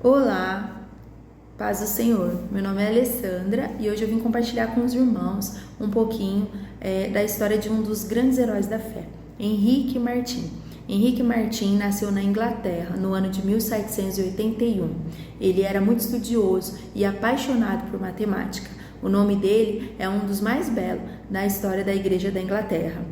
Olá, paz do Senhor. Meu nome é Alessandra e hoje eu vim compartilhar com os irmãos um pouquinho da história de um dos grandes heróis da fé, Henrique Martin. Henrique Martin nasceu na Inglaterra no ano de 1781. Ele era muito estudioso e apaixonado por matemática. O nome dele é um dos mais belos da história da Igreja da Inglaterra.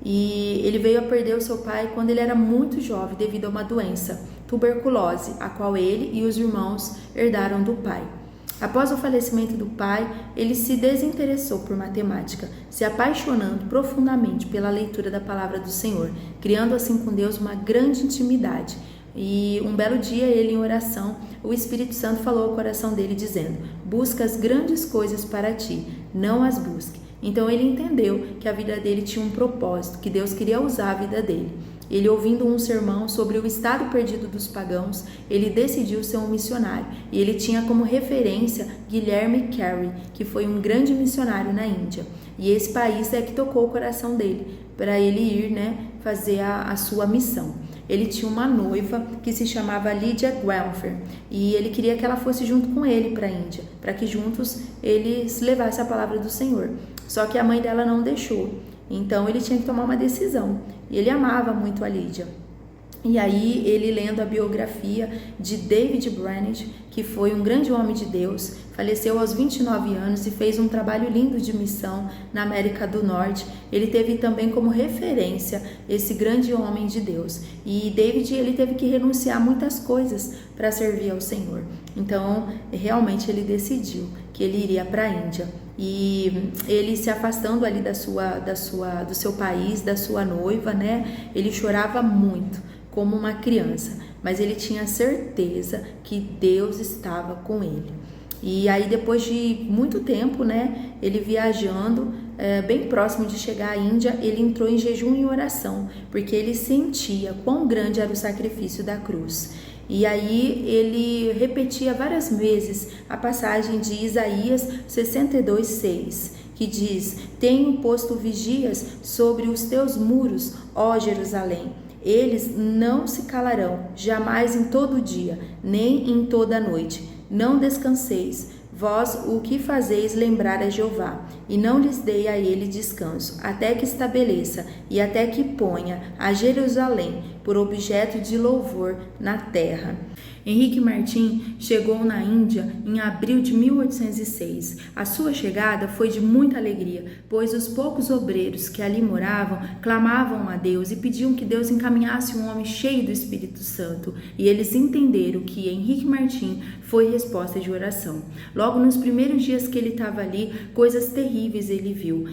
E ele veio a perder o seu pai quando ele era muito jovem devido a uma doença, tuberculose, a qual ele e os irmãos herdaram do pai. Após o falecimento do pai, ele se desinteressou por matemática, se apaixonando profundamente pela leitura da palavra do Senhor, criando assim com Deus uma grande intimidade. E um belo dia, ele em oração, o Espírito Santo falou ao coração dele dizendo: busca as grandes coisas para ti, não as busque. Então ele entendeu que a vida dele tinha um propósito, que Deus queria usar a vida dele. Ele, ouvindo um sermão sobre o estado perdido dos pagãos, ele decidiu ser um missionário. E ele tinha como referência Guilherme Carey, que foi um grande missionário na Índia. E esse país é que tocou o coração dele, para ele ir, fazer a sua missão. Ele tinha uma noiva que se chamava Lydia Guelpher e ele queria que ela fosse junto com ele para a Índia, para que juntos eles levassem a palavra do Senhor. Só que a mãe dela não deixou, então ele tinha que tomar uma decisão. E ele amava muito a Lydia. E aí ele, lendo a biografia de David Brainerd, que foi um grande homem de Deus, faleceu aos 29 anos e fez um trabalho lindo de missão na América do Norte. Ele teve também como referência esse grande homem de Deus. E David, ele teve que renunciar a muitas coisas para servir ao Senhor. Então, realmente ele decidiu que ele iria para a Índia. E ele, se afastando ali do seu país, da sua noiva, ele chorava muito, como uma criança, mas ele tinha certeza que Deus estava com ele. E aí, depois de muito tempo, ele viajando, bem próximo de chegar à Índia, ele entrou em jejum e oração, porque ele sentia quão grande era o sacrifício da cruz. E aí ele repetia várias vezes a passagem de Isaías 62:6, que diz: tenho posto vigias sobre os teus muros, ó Jerusalém. Eles não se calarão, jamais em todo dia, nem em toda a noite. Não descanseis, vós o que fazeis lembrar a Jeová, e não lhes dei a ele descanso, até que estabeleça e até que ponha a Jerusalém por objeto de louvor na terra. Henrique Martin chegou na Índia em abril de 1806. A sua chegada foi de muita alegria, pois os poucos obreiros que ali moravam clamavam a Deus e pediam que Deus encaminhasse um homem cheio do Espírito Santo. E eles entenderam que Henrique Martin foi resposta de oração. Logo nos primeiros dias que ele estava ali, coisas terríveis ele viu.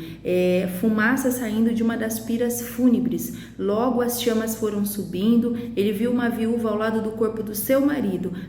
Fumaça saindo de uma das piras fúnebres. Logo as chamas foram subindo. Ele viu uma viúva ao lado do corpo do seu marido,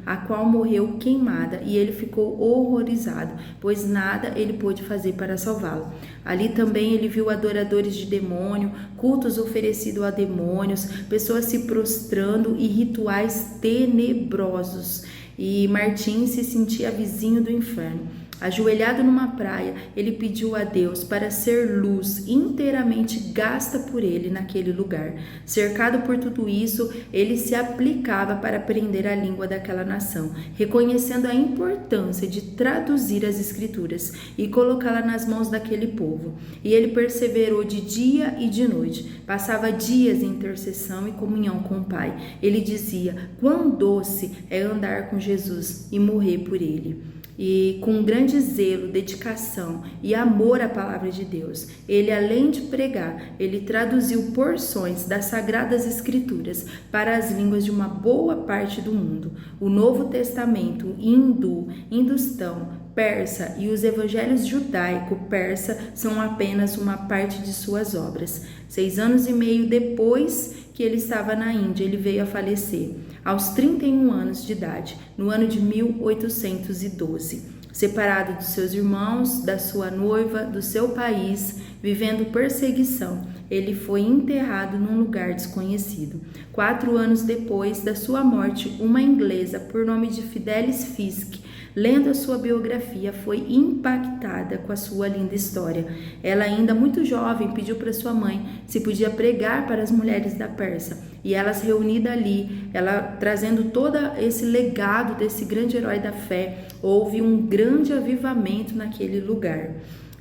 a qual morreu queimada, e ele ficou horrorizado, pois nada ele pôde fazer para salvá-lo. Ali também ele viu adoradores de demônio, cultos oferecidos a demônios, pessoas se prostrando e rituais tenebrosos. E Martin se sentia vizinho do inferno. Ajoelhado numa praia, ele pediu a Deus para ser luz inteiramente gasta por ele naquele lugar. Cercado por tudo isso, ele se aplicava para aprender a língua daquela nação, reconhecendo a importância de traduzir as escrituras e colocá-la nas mãos daquele povo. E ele perseverou de dia e de noite, passava dias em intercessão e comunhão com o Pai. Ele dizia: quão doce é andar com Jesus e morrer por ele. E com grande zelo, dedicação e amor à palavra de Deus, ele, além de pregar, ele traduziu porções das Sagradas Escrituras para as línguas de uma boa parte do mundo. O Novo Testamento hindu, hindustão, persa e os evangelhos judaico-persa são apenas uma parte de suas obras. 6 anos e meio depois que ele estava na Índia, ele veio a falecer, aos 31 anos de idade, no ano de 1812. Separado dos seus irmãos, da sua noiva, do seu país, vivendo perseguição, ele foi enterrado num lugar desconhecido. 4 anos depois da sua morte, uma inglesa por nome de Fidelis Fiske Lendo a sua biografia, foi impactada com a sua linda história. Ela, ainda muito jovem, pediu para sua mãe se podia pregar para as mulheres da Pérsia. E elas reunidas ali, ela trazendo todo esse legado desse grande herói da fé, houve um grande avivamento naquele lugar.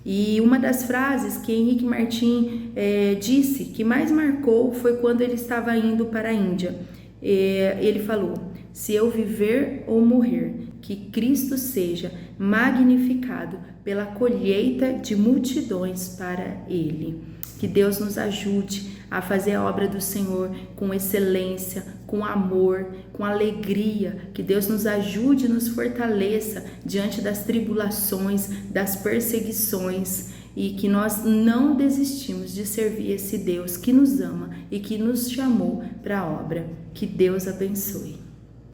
E uma das frases que Henrique Martin disse, que mais marcou, foi quando ele estava indo para a Índia. Ele falou: se eu viver ou morrer, que Cristo seja magnificado pela colheita de multidões para Ele. Que Deus nos ajude a fazer a obra do Senhor com excelência, com amor, com alegria. Que Deus nos ajude e nos fortaleça diante das tribulações, das perseguições, e que nós não desistimos de servir esse Deus que nos ama e que nos chamou para a obra. Que Deus abençoe.